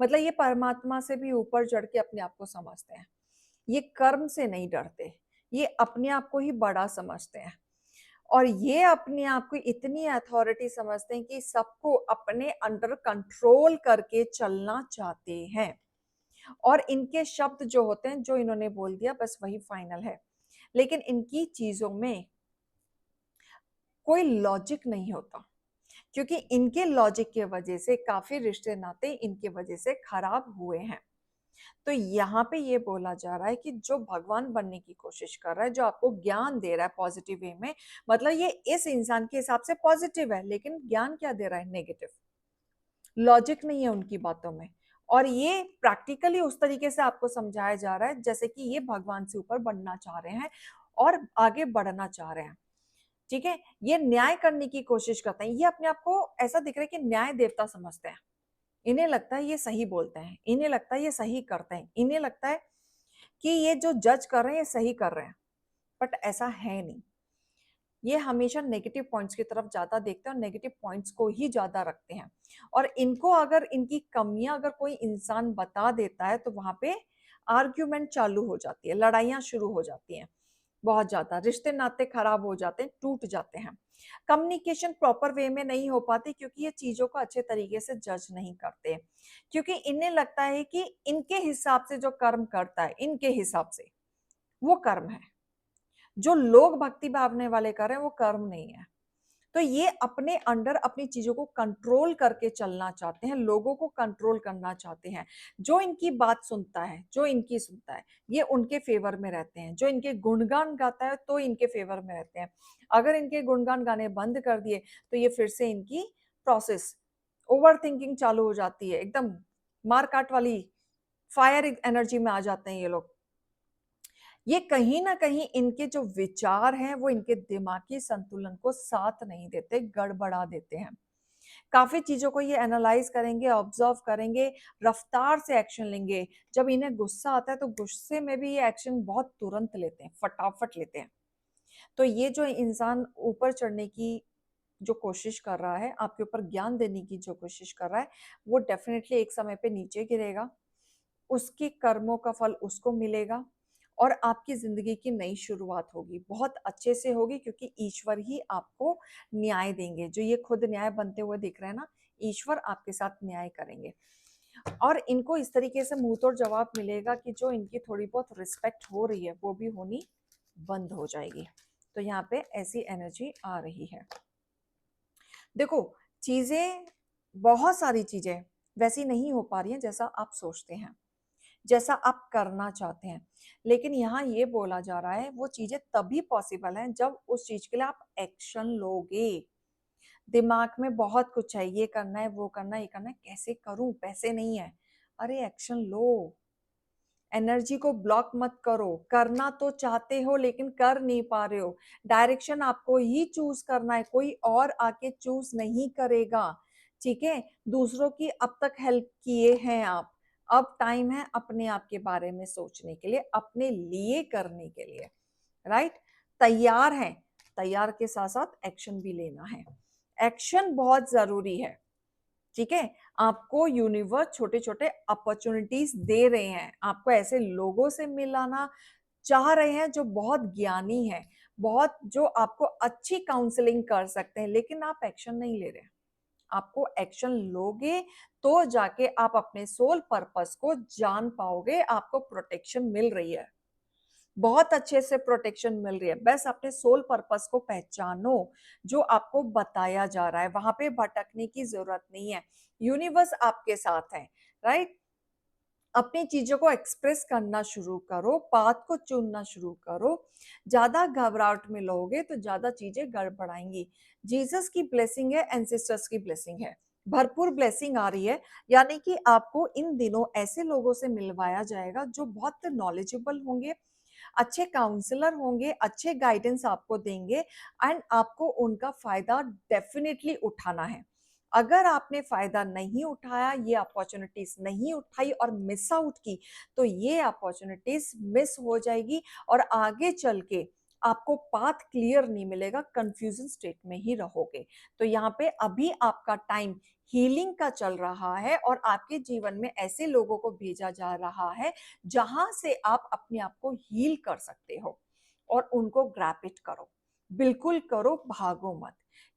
मतलब ये परमात्मा से भी ऊपर चढ़ के अपने आप को समझते हैं। ये कर्म से नहीं डरते, ये अपने आप को ही बड़ा समझते हैं और ये अपने आप को इतनी अथॉरिटी समझते हैं कि सबको अपने अंडर कंट्रोल करके चलना चाहते हैं। और इनके शब्द जो होते हैं, जो इन्होंने बोल दिया बस वही फाइनल है। लेकिन इनकी चीजों में कोई लॉजिक नहीं होता, क्योंकि इनके लॉजिक की वजह से काफी रिश्ते नाते इनकी वजह से खराब हुए हैं। तो यहाँ पे ये बोला जा रहा है कि जो भगवान बनने की कोशिश कर रहा है, जो आपको ज्ञान दे रहा है पॉजिटिव वे में, मतलब ये इस इंसान के हिसाब से पॉजिटिव है, लेकिन ज्ञान क्या दे रहा है? नेगेटिव। लॉजिक नहीं है उनकी बातों में। और ये प्रैक्टिकली उस तरीके से आपको समझाया जा रहा है जैसे कि ये भगवान से ऊपर बनना चाह रहे हैं और आगे बढ़ना चाह रहे हैं। ठीक है, ये न्याय करने की कोशिश करते हैं। ये अपने आप को ऐसा दिख रहा है कि न्याय देवता समझते हैं। इन्हें लगता है ये सही बोलते हैं, इन्हें लगता है ये सही करते हैं, इन्हें लगता है कि ये जो जज कर रहे हैं ये सही कर रहे हैं। बट ऐसा है नहीं। ये हमेशा नेगेटिव पॉइंट्स की तरफ ज्यादा देखते हैं और नेगेटिव पॉइंट्स को ही ज्यादा रखते हैं। और इनको अगर इनकी कमियां अगर कोई इंसान बता देता है तो वहां पे आर्ग्यूमेंट चालू हो जाती है, लड़ाइयां शुरू हो जाती हैं, बहुत ज्यादा रिश्ते नाते खराब हो जाते हैं, टूट जाते हैं। कम्युनिकेशन प्रॉपर वे में नहीं हो पाती क्योंकि ये चीजों को अच्छे तरीके से जज नहीं करते, क्योंकि इन्हें लगता है कि इनके हिसाब से जो कर्म करता है, इनके हिसाब से वो कर्म है, जो लोग भक्ति भावने वाले कर रहे हैं वो कर्म नहीं है। तो ये अपने अंडर अपनी चीजों को कंट्रोल करके चलना चाहते हैं, लोगों को कंट्रोल करना चाहते हैं। जो इनकी बात सुनता है, जो इनकी सुनता है, ये उनके फेवर में रहते हैं। जो इनके गुणगान गाता है तो इनके फेवर में रहते हैं। अगर इनके गुणगान गाने बंद कर दिए तो ये फिर से इनकी प्रोसेस ओवर थिंकिंग चालू हो जाती है, एकदम मारकाट वाली फायर एनर्जी में आ जाते हैं ये लोग। ये कहीं ना कहीं इनके जो विचार हैं वो इनके दिमागी संतुलन को साथ नहीं देते, गड़बड़ा देते हैं। काफी चीजों को ये एनालाइज करेंगे, ऑब्जर्व करेंगे, रफ्तार से एक्शन लेंगे। जब इन्हें गुस्सा आता है तो गुस्से में भी ये एक्शन बहुत तुरंत लेते हैं, फटाफट लेते हैं। तो ये जो इंसान ऊपर चढ़ने की जो कोशिश कर रहा है, आपके ऊपर ज्ञान देने की जो कोशिश कर रहा है, वो डेफिनेटली एक समय पे नीचे गिरेगा। उसके कर्मों का फल उसको मिलेगा और आपकी जिंदगी की नई शुरुआत होगी, बहुत अच्छे से होगी, क्योंकि ईश्वर ही आपको न्याय देंगे। जो ये खुद न्याय बनते हुए दिख रहे हैं ना, ईश्वर आपके साथ न्याय करेंगे। और इनको इस तरीके से मुंह तोड़ जवाब मिलेगा कि जो इनकी थोड़ी बहुत रिस्पेक्ट हो रही है वो भी होनी बंद हो जाएगी। तो यहाँ पे ऐसी एनर्जी आ रही है। देखो, चीजें, बहुत सारी चीजें वैसी नहीं हो पा रही हैं जैसा आप सोचते हैं, जैसा आप करना चाहते हैं। लेकिन यहाँ ये बोला जा रहा है वो चीजें तभी पॉसिबल हैं जब उस चीज के लिए आप एक्शन लोगे। दिमाग में बहुत कुछ है, ये करना है, वो करना है, ये करना है, कैसे करूं, पैसे नहीं है। अरे एक्शन लो, एनर्जी को ब्लॉक मत करो। करना तो चाहते हो लेकिन कर नहीं पा रहे हो। डायरेक्शन आपको ही चूज करना है, कोई और आके चूज नहीं करेगा। ठीक है, दूसरों की अब तक हेल्प किए हैं आप, अब टाइम है अपने आप के बारे में सोचने के लिए, अपने लिए करने के लिए। राइट, तैयार है, तैयार के साथ साथ एक्शन भी लेना है। एक्शन बहुत जरूरी है। ठीक है, आपको यूनिवर्स छोटे छोटे अपॉर्चुनिटीज दे रहे हैं, आपको ऐसे लोगों से मिलाना चाह रहे हैं जो बहुत ज्ञानी है, बहुत, जो आपको अच्छी काउंसलिंग कर सकते हैं, लेकिन आप एक्शन नहीं ले रहे हैं। आपको एक्शन लोगे तो जाके आप अपने सोल पर्पस को जान पाओगे, आपको प्रोटेक्शन मिल रही है, बहुत अच्छे से प्रोटेक्शन मिल रही है। बस अपने सोल पर्पस को पहचानो, जो आपको बताया जा रहा है, वहां पे भटकने की जरूरत नहीं है। यूनिवर्स आपके साथ है। राइट, अपनी चीजों को एक्सप्रेस करना शुरू करो, पाथ को चुनना शुरू करो। ज्यादा घबराहट में लोगे तो ज्यादा चीजें गड़बड़ाएंगी। जीसस की ब्लेसिंग है, एंसेस्टर्स की ब्लेसिंग है, भरपूर ब्लेसिंग आ रही है। यानी कि आपको इन दिनों ऐसे लोगों से मिलवाया जाएगा जो बहुत नॉलेजेबल होंगे, अच्छे काउंसलर होंगे, अच्छे गाइडेंस आपको देंगे, एंड आपको उनका फायदा डेफिनेटली उठाना है। अगर आपने फायदा नहीं उठाया, ये अपॉर्चुनिटीज नहीं उठाई और मिस आउट की, तो ये अपॉर्चुनिटीज मिस हो जाएगी और आगे चल के आपको पाथ क्लियर नहीं मिलेगा, कंफ्यूजन स्टेट में ही रहोगे। तो यहाँ पे अभी आपका टाइम हीलिंग का चल रहा है और आपके जीवन में ऐसे लोगों को भेजा जा रहा है जहां से आप अपने आप को हील कर सकते हो, और उनको ग्रैप इट करो, बिल्कुल करो, भागो मत।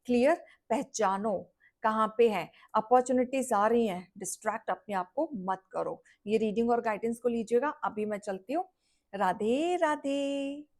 क्लियर? पहचानो कहाँ पे है, अपॉर्चुनिटीज आ रही हैं, डिस्ट्रैक्ट अपने आप को मत करो। ये रीडिंग और गाइडेंस को लीजिएगा, अभी मैं चलती हूँ। राधे राधे।